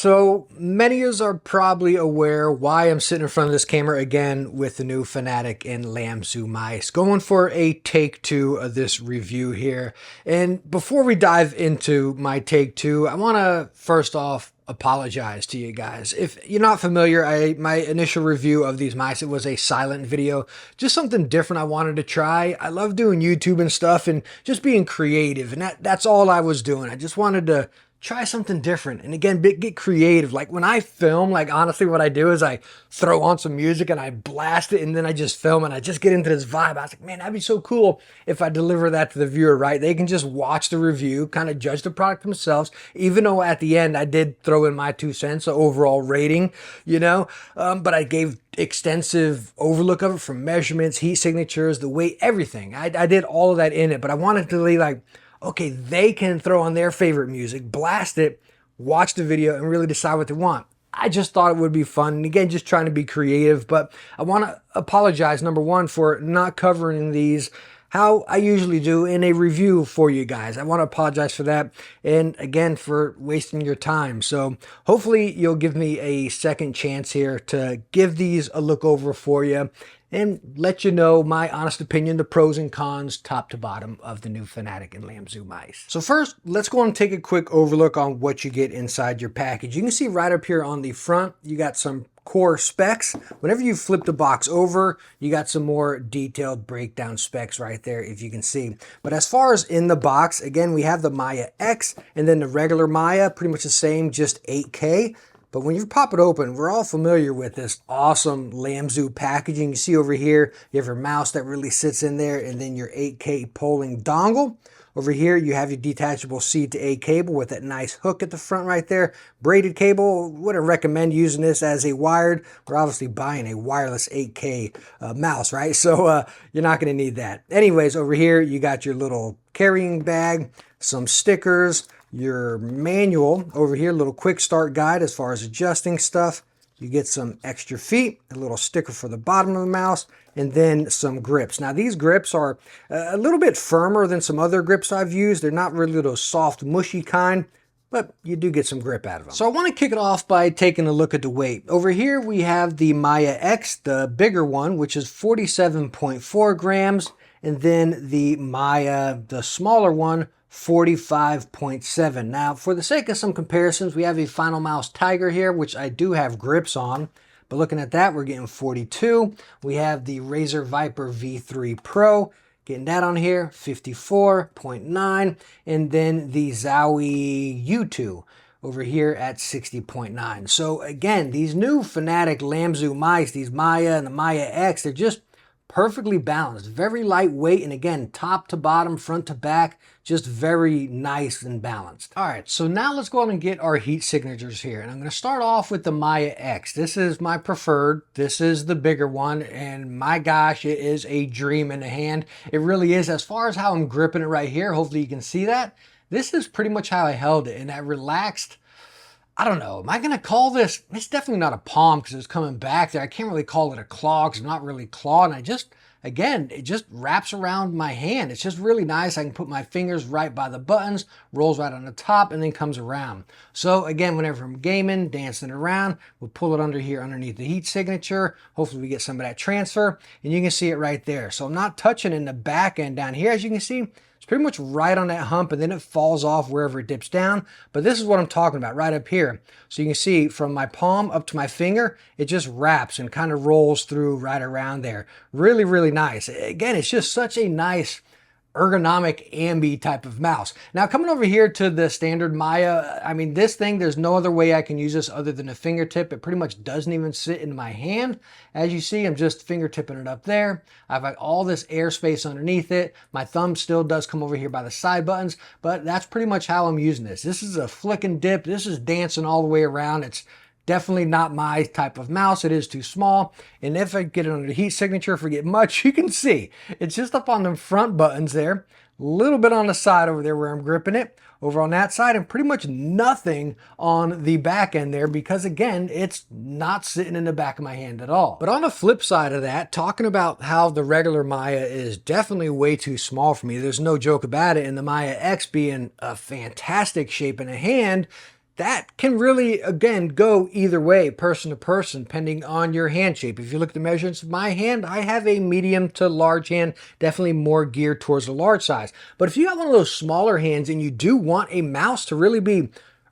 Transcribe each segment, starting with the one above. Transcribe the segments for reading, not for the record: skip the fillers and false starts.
So many of us are probably aware why I'm sitting in front of this camera again with the new Fnatic and Lamzu mice. Going for a take two of this review here. And before we dive into my take two, I want to first off apologize to you guys. If you're not familiar, my initial review of these mice, it was a silent video, just something different I wanted to try. I love doing YouTube and stuff and just being creative, and that's all I was doing. I just wanted to try something different. And again, get creative. Like when I film, like honestly, what I do is I throw on some music and I blast it and then I just film and I just get into this vibe. I was like, man, that'd be so cool if I deliver that to the viewer, right? They can just watch the review, kind of judge the product themselves, even though at the end I did throw in my 2 cents, the overall rating, but I gave extensive overlook of it from measurements, heat signatures, the weight, everything. I did all of that in it, but I wanted to be like, okay, they can throw on their favorite music, blast it, watch the video, and really decide what they want. I just thought it would be fun. And again, just trying to be creative, but I want to apologize, number one, for not covering these how I usually do in a review for you guys. I want to apologize for that. And again, for wasting your time. So hopefully you'll give me a second chance here to give these a look over for you and let you know my honest opinion, the pros and cons, top to bottom, of the new Fnatic and Lamzu mice. So first, let's go and take a quick overlook on what you get inside your package. You can see right up here on the front, you got some core specs. Whenever you flip the box over, you got some more detailed breakdown specs right there, if you can see. But as far as in the box, again, we have the Maya X and then the regular Maya, pretty much the same, just 8K. But when you pop it open, we're all familiar with this awesome Lamzu packaging. You see over here, you have your mouse that really sits in there, and then your 8K polling dongle. Over here, you have your detachable C to A cable with that nice hook at the front right there. Braided cable, wouldn't recommend using this as a wired. We're obviously buying a wireless 8K mouse, right? So you're not gonna need that. Anyways, over here, you got your little carrying bag, some stickers, your manual over here, little quick start guide as far as adjusting stuff. You get some extra feet, a little sticker for the bottom of the mouse, and then some grips. Now these grips are a little bit firmer than some other grips I've used. They're not really those soft, mushy kind, but you do get some grip out of them. So I want to kick it off by taking a look at the weight. Over here we have the Maya X, the bigger one, which is 47.4 grams, and then the Maya, the smaller one, 45.7. Now, for the sake of some comparisons, we have a Final Mouse Tiger here, which I do have grips on. But looking at that, we're getting 42. We have the Razer Viper V3 Pro, getting that on here, 54.9. And then the Zowie U2 over here at 60.9. So again, these new Fnatic Lamzu mice, these Maya and the Maya X, they're just perfectly balanced, very lightweight, and again, top to bottom, front to back, just very nice and balanced. All right, so now let's go on and get our heat signatures here. And I'm gonna start off with the Maya X. This is my preferred. This is the bigger one, and my gosh, it is a dream in the hand. It really is. As far as how I'm gripping it right here, hopefully you can see that. This is pretty much how I held it, and that relaxed. I don't know, am I gonna call this, it's definitely not a palm because it's coming back there. I can't really call it a claw because it's not really claw. And again, it just wraps around my hand. It's just really nice. I can put my fingers right by the buttons, rolls right on the top, and then comes around. So again, whenever I'm gaming, dancing around, we'll pull it under here underneath the heat signature. Hopefully we get some of that transfer, and you can see it right there. So I'm not touching in the back end down here, as you can see. It's pretty much right on that hump, and then it falls off wherever it dips down. But this is what I'm talking about right up here. So you can see from my palm up to my finger, it just wraps and kind of rolls through right around there. Really, really nice. Again, it's just such a nice ergonomic ambi type of mouse. Now coming over here to the standard Maya, I mean, this thing, there's no other way I can use this other than a fingertip. It pretty much doesn't even sit in my hand. As you see, I'm just fingertipping it up there. I've got all this airspace underneath it. My thumb still does come over here by the side buttons, but that's pretty much how I'm using this. This is a flick and dip. This is dancing all the way around. It's definitely not my type of mouse. It is too small. And if I get it under the heat signature, forget much, you can see it's just up on the front buttons there, a little bit on the side over there where I'm gripping it, over on that side, and pretty much nothing on the back end there because again, it's not sitting in the back of my hand at all. But on the flip side of that, talking about how the regular Maya is definitely way too small for me, there's no joke about it, and the Maya X being a fantastic shape in a hand, that can really, again, go either way, person to person, depending on your hand shape. If you look at the measurements of my hand, I have a medium to large hand, definitely more geared towards the large size. But if you got one of those smaller hands and you do want a mouse to really be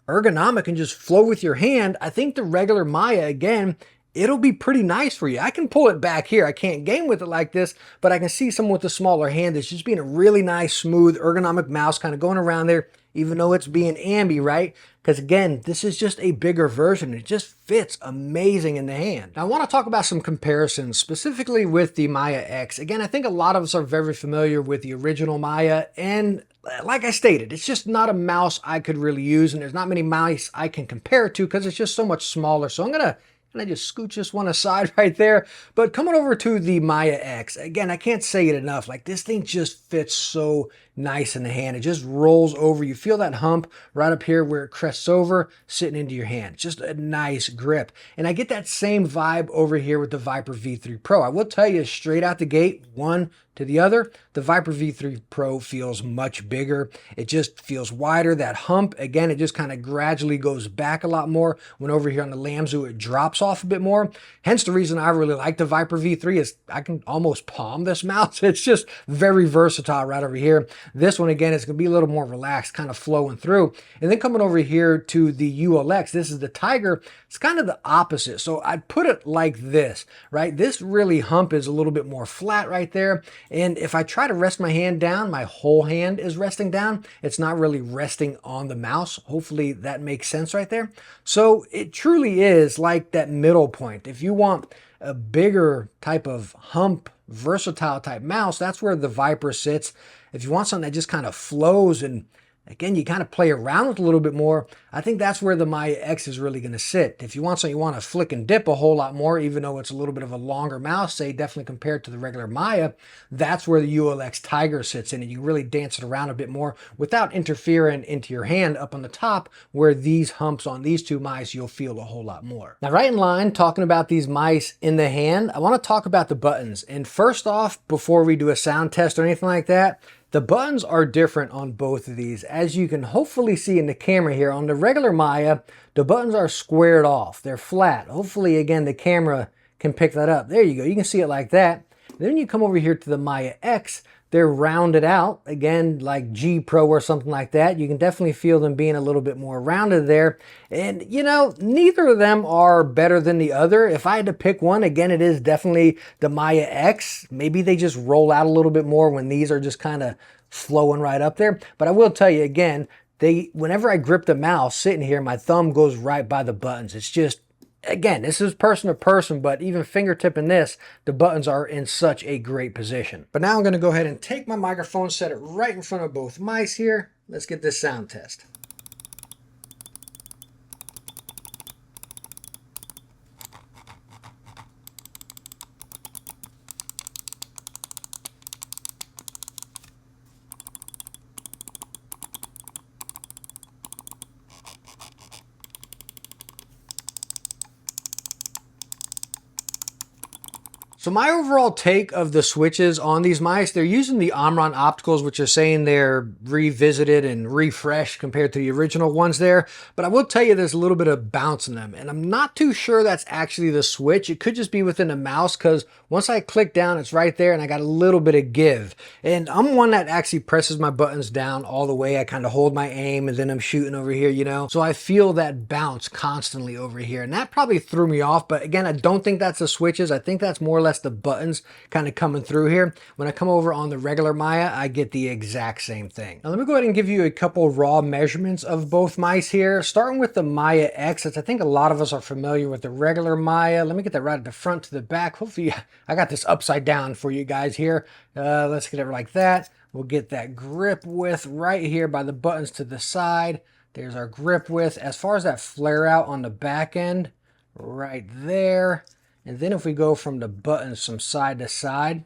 ergonomic and just flow with your hand, I think the regular Maya, again, it'll be pretty nice for you. I can pull it back here. I can't game with it like this, but I can see someone with a smaller hand that's just being a really nice, smooth, ergonomic mouse kind of going around there, even though it's being ambi, right? Because again, this is just a bigger version. It just fits amazing in the hand. Now, I want to talk about some comparisons, specifically with the Maya X. Again, I think a lot of us are very familiar with the original Maya, and like I stated, it's just not a mouse I could really use, and there's not many mice I can compare it to because it's just so much smaller. So I'm going to just scooch this one aside right there. But coming over to the Maya X, again, I can't say it enough. Like, this thing just fits so nice in the hand. It just rolls over. You feel that hump right up here where it crests over, sitting into your hand. Just a nice grip. And I get that same vibe over here with the Viper V3 Pro. I will tell you straight out the gate, one to the other, the Viper V3 Pro feels much bigger. It just feels wider. That hump, again, it just kind of gradually goes back a lot more. When over here on the Lamzu, it drops off a bit more. Hence the reason I really like the Viper V3 is I can almost palm this mouse. It's just very versatile right over here. This one, again, is going to be a little more relaxed, kind of flowing through. And then coming over here to the ULX, this is the Tiger. It's kind of the opposite. So I'd put it like this, right? This really hump is a little bit more flat right there. And if I try to rest my hand down, my whole hand is resting down. It's not really resting on the mouse. Hopefully that makes sense right there. So it truly is like that middle point. If you want a bigger type of hump, versatile type mouse, that's where the Viper sits. If you want something that just kind of flows and again, you kind of play around with a little bit more, I think that's where the Maya X is really going to sit. If you want something you want to flick and dip a whole lot more, even though it's a little bit of a longer mouse, say definitely compared to the regular Maya, that's where the ULX Tiger sits in, and you can really dance it around a bit more without interfering into your hand up on the top, where these humps on these two mice, you'll feel a whole lot more. Now, right in line, talking about these mice in the hand, I want to talk about the buttons. And first off, before we do a sound test or anything like that, the buttons are different on both of these. As you can hopefully see in the camera here, on the regular Maya, the buttons are squared off. They're flat. Hopefully, again, the camera can pick that up. There you go. You can see it like that. Then you come over here to the Maya X. They're rounded out, again, like G Pro or something like that. You can definitely feel them being a little bit more rounded there. And, you know, neither of them are better than the other. If I had to pick one, again, it is definitely the Maya X. Maybe they just roll out a little bit more when these are just kind of flowing right up there. But I will tell you, again, whenever I grip the mouse sitting here, my thumb goes right by the buttons. It's just, again, this is person to person, but even fingertipping this, the buttons are in such a great position. But now I'm going to go ahead and take my microphone, set it right in front of both mice here. Let's get this sound test. So my overall take of the switches on these mice, they're using the Omron opticals, which are saying they're revisited and refreshed compared to the original ones there. But I will tell you there's a little bit of bounce in them. And I'm not too sure that's actually the switch. It could just be within the mouse because once I click down, it's right there and I got a little bit of give. And I'm one that actually presses my buttons down all the way. I kind of hold my aim and then I'm shooting over here, you know. So I feel that bounce constantly over here. And that probably threw me off. But again, I don't think that's the switches. I think that's more or less the buttons kind of coming through here. When I come over on the regular Maya, I get the exact same thing. Now let me go ahead and give you a couple raw measurements of both mice here. Starting with the Maya X, as I think a lot of us are familiar with the regular Maya. Let me get that right at the front to the back. Hopefully I got this upside down for you guys here. Let's get it like that. We'll get that grip width right here by the buttons to the side. There's our grip width. As far as that flare out on the back end, right there. And then if we go from the buttons from side to side,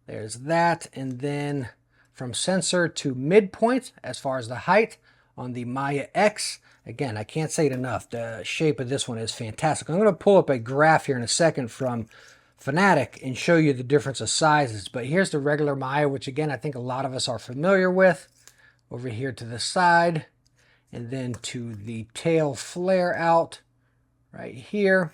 there's that. And then from sensor to midpoint, as far as the height on the Maya X, again, I can't say it enough. The shape of this one is fantastic. I'm going to pull up a graph here in a second from Fnatic and show you the difference of sizes. But here's the regular Maya, which again, I think a lot of us are familiar with. Over here to the side. and then to the tail flare out right here,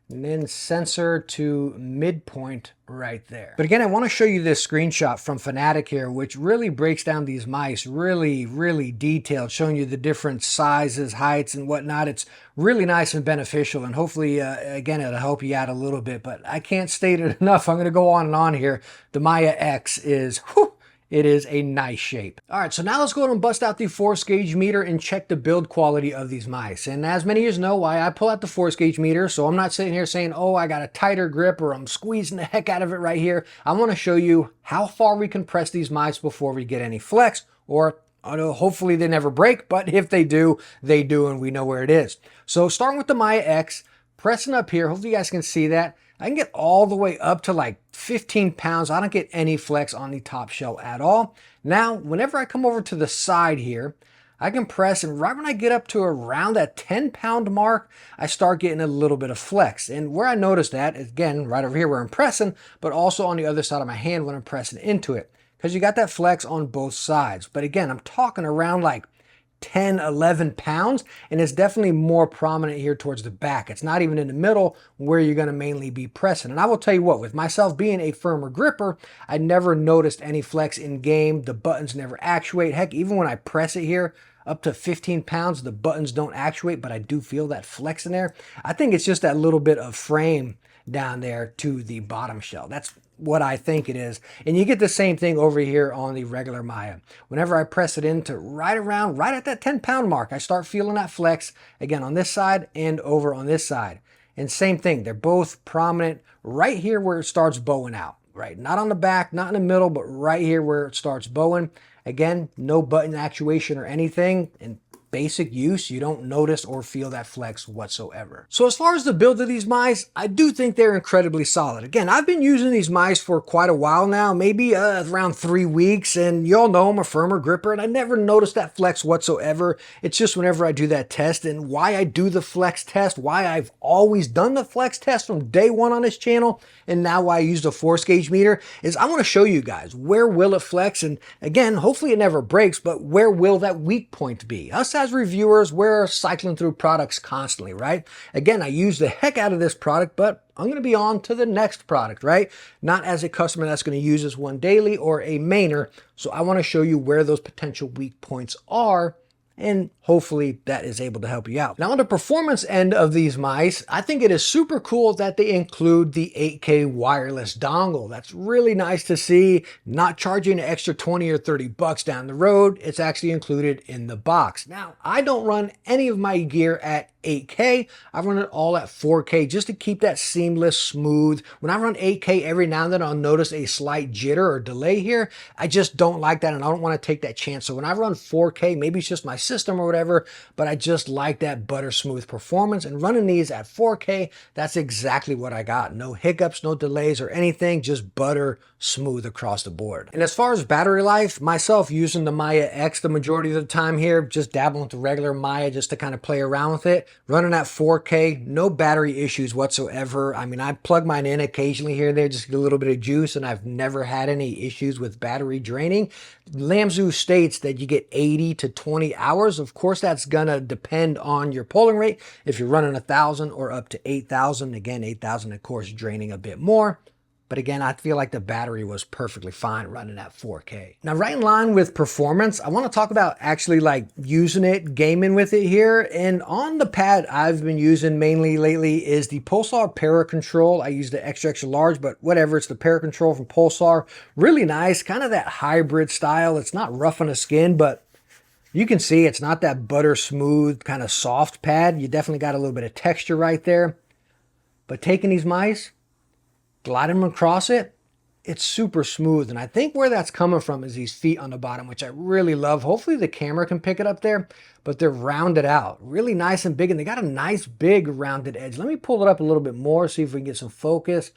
and then sensor to midpoint right there. But again, I want to show you this screenshot from Fnatic here, which really breaks down these mice really detailed, showing you the different sizes, heights, and whatnot. It's really nice and beneficial, and hopefully, again, it'll help you out a little bit, but I can't state it enough. I'm going to go on and on here. The Maya X is, whew, it is a nice shape. All right, so now let's go ahead and bust out the force gauge meter and check the build quality of these mice. And as many of you know, why I pull out the force gauge meter, so I'm not sitting here saying, oh, I got a tighter grip or I'm squeezing the heck out of it right here. I want to show you how far we can press these mice before we get any flex, or hopefully they never break, but if they do, and we know where it is. So starting with the Maya X, pressing up here, hopefully you guys can see that. I can get all the way up to like 15 pounds. I don't get any flex on the top shell at all. Now, whenever I come over to the side here, I can press, and right when I get up to around that 10-pound mark, I start getting a little bit of flex. And where I notice that, again, right over here where I'm pressing, but also on the other side of my hand when I'm pressing into it. Because you got that flex on both sides. But again, I'm talking around like 10, 11 pounds, and it's definitely more prominent here towards the back. It's not even in the middle where you're going to mainly be pressing. And I will tell you what, with myself being a firmer gripper, I never noticed any flex in game. The buttons never actuate. Heck, even when I press it here, up to 15 pounds, the buttons don't actuate, but I do feel that flex in there. I think it's just that little bit of frame down there to the bottom shell. That's what I think it is. And you get the same thing over here on the regular Maya. Whenever I press it into right at that 10-pound mark, I start feeling that flex again on this side and over on this side. And same thing, they're both prominent right here where it starts bowing out, right? Not on the back, not in the middle, but right here where it starts bowing. Again, no button actuation or anything. And basic use, you don't notice or feel that flex whatsoever. So as far as the build of these mice, I do think they're incredibly solid. Again, I've been using these mice for quite a while now, maybe around 3 weeks, and y'all know I'm a firmer gripper, and I never noticed that flex whatsoever. It's just whenever I do that test, and why I do the flex test, why I've always done the flex test from day one on this channel, and now why I use the force gauge meter, is I want to show you guys where will it flex, and again, hopefully it never breaks, but where will that weak point be? Us as reviewers, we're cycling through products constantly, right? Again, I use the heck out of this product, but I'm going to be on to the next product, right? Not as a customer that's going to use this one daily or a mainer. So I want to show you where those potential weak points are, and hopefully that is able to help you out. Now on the performance end of these mice, I think it is super cool that they include the 8K wireless dongle. That's really nice to see. Not charging an extra 20 or 30 bucks down the road. It's actually included in the box. Now, I don't run any of my gear at 8K. I run it all at 4K just to keep that seamless, smooth. When I run 8K, every now and then I'll notice a slight jitter or delay here. I just don't like that, and I don't want to take that chance. So when I run 4K, maybe it's just my system or whatever, but I just like that butter smooth performance. And running these at 4K, that's exactly what I got. No hiccups, no delays or anything, just butter smooth across the board. And as far as battery life, myself using the Maya X the majority of the time here, just dabbling with the regular Maya just to kind of play around with it. Running at 4K, no battery issues whatsoever. I mean, I plug mine in occasionally here and there, just get a little bit of juice, and I've never had any issues with battery draining. Lamzu states that you get 80 to 20 hours. Of course, that's gonna depend on your polling rate. If you're running 1,000 or up to 8,000, again, 8,000, of course, draining a bit more. But again, I feel like the battery was perfectly fine running at 4K. Now, right in line with performance, I want to talk about actually like using it, gaming with it here. And on the pad I've been using mainly lately is the Pulsar Para Control. I use the extra large, but whatever, it's the Para Control from Pulsar. Really nice, kind of that hybrid style. It's not rough on the skin, but you can see it's not that butter smooth, kind of soft pad. You definitely got a little bit of texture right there. But taking these mice, gliding them across it, it's super smooth. And I think where that's coming from is these feet on the bottom, which I really love. Hopefully the camera can pick it up there, but they're rounded out. Really nice and big, and they got a nice big rounded edge. Let me pull it up a little bit more, see if we can get some focus.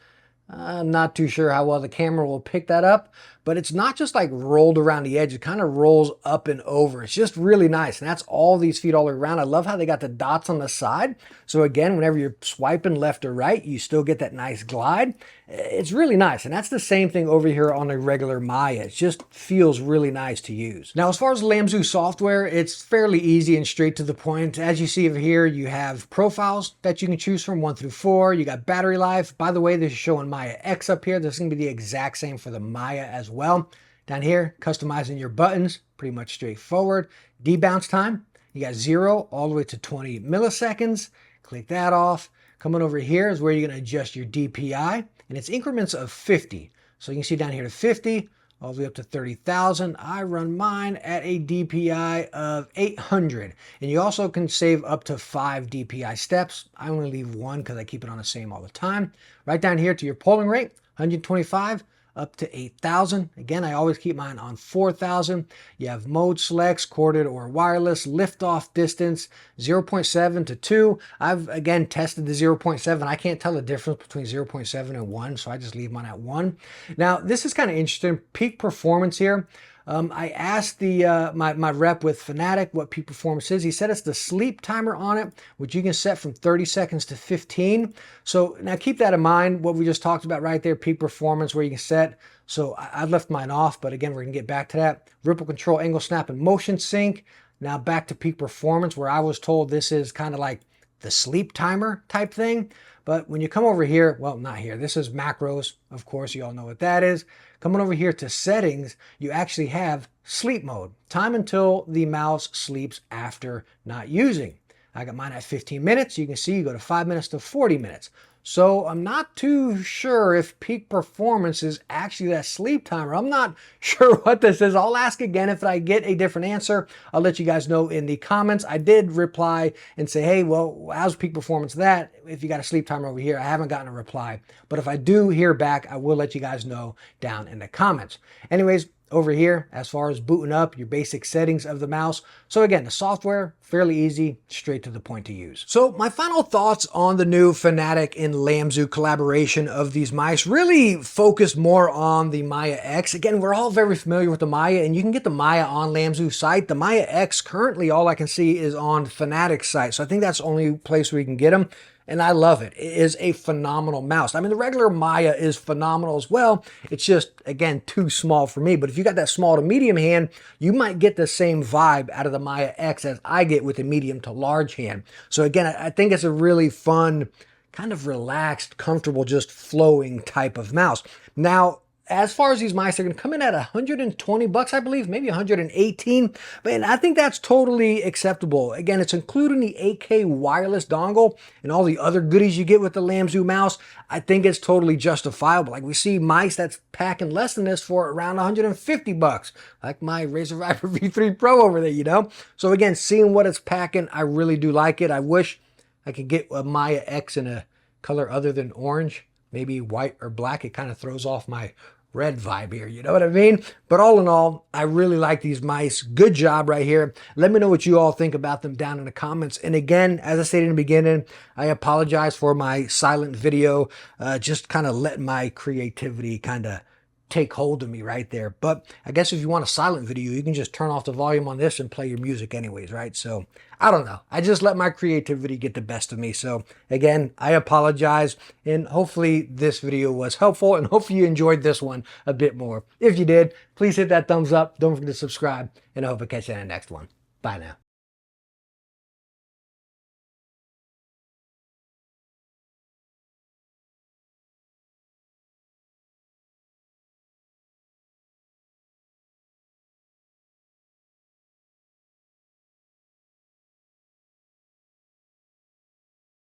I'm not too sure how well the camera will pick that up, but it's not just like rolled around the edge. It kind of rolls up and over. It's just really nice. And that's all these feet all around. I love how they got the dots on the side. So again, whenever you're swiping left or right, you still get that nice glide. It's really nice. And that's the same thing over here on a regular Maya. It just feels really nice to use. Now, as far as Lamzu software, it's fairly easy and straight to the point. As you see over here, you have profiles that you can choose from 1 through 4. You got battery life. By the way, this is showing Maya X up here. This is going to be the exact same for the Maya as well. Down here, customizing your buttons, pretty much straightforward. Debounce time, you got 0 all the way to 20 milliseconds. Click that off. Coming over here is where you're going to adjust your DPI, and it's increments of 50. So you can see down here to 50, all the way up to 30,000. I run mine at a DPI of 800. And you also can save up to 5 DPI steps. I only leave 1 because I keep it on the same all the time. Right down here to your polling rate, 125 up to 8,000. Again, I always keep mine on 4,000. You have mode selects, corded or wireless, liftoff distance, 0.7 to 2. I've, again, tested the 0.7. I can't tell the difference between 0.7 and 1, so I just leave mine at 1. Now, this is kind of interesting. Peak performance here. I asked my rep with Fnatic what peak performance is. He said it's the sleep timer on it, which you can set from 30 seconds to 15. So now keep that in mind, what we just talked about right there, peak performance, where you can set. So I left mine off, but again, we're going to get back to that. Ripple control, angle snap, and motion sync. Now back to peak performance, where I was told this is kind of like the sleep timer type thing. But when you come over here, well, not here, this is macros, of course, you all know what that is. Coming over here to settings, you actually have sleep mode, time until the mouse sleeps after not using. I got mine at 15 minutes. You can see you go to 5 minutes to 40 minutes. So I'm not too sure if peak performance is actually that sleep timer. I'm not sure what this is. I'll ask again. If I get a different answer, I'll let you guys know in the comments. I did reply and say, hey, well, how's peak performance that? If you got a sleep timer over here, I haven't gotten a reply. But if I do hear back, I will let you guys know down in the comments. Anyways, over here, as far as booting up your basic settings of the mouse. So again, the software, fairly easy, straight to the point to use. So my final thoughts on the new Fnatic and Lamzu collaboration of these mice really focus more on the Maya X. Again, we're all very familiar with the Maya, and you can get the Maya on Lamzu's site. The Maya X, currently all I can see is on Fnatic's site. So I think that's the only place where you can get them. And I love it. It is a phenomenal mouse. I mean, the regular Maya is phenomenal as well. It's just, again, too small for me. But if you got that small to medium hand, you might get the same vibe out of the Maya X as I get with the medium to large hand. So again, I think it's a really fun, kind of relaxed, comfortable, just flowing type of mouse. Now, as far as these mice, they're going to come in at 120 bucks, I believe, maybe 118. But I think that's totally acceptable. Again, it's including the 8K wireless dongle and all the other goodies you get with the Lamzu mouse. I think it's totally justifiable. Like, we see mice that's packing less than this for around 150 bucks, like my Razer Viper V3 Pro over there, you know? So again, seeing what it's packing, I really do like it. I wish I could get a Maya X in a color other than orange, maybe white or black. It kind of throws off my red vibe here, you know what I mean? But all in all, I really like these mice. Good job right here. Let me know what you all think about them down in the comments. And again, as I stated in the beginning, I apologize for my silent video, just kind of letting my creativity kind of take hold of me right there. But I guess if you want a silent video, you can just turn off the volume on this and play your music anyways, right? So I don't know. I just let my creativity get the best of me. So again, I apologize, and hopefully this video was helpful, and hopefully you enjoyed this one a bit more. If you did, please hit that thumbs up. Don't forget to subscribe, and I hope I catch you in the next one. Bye now.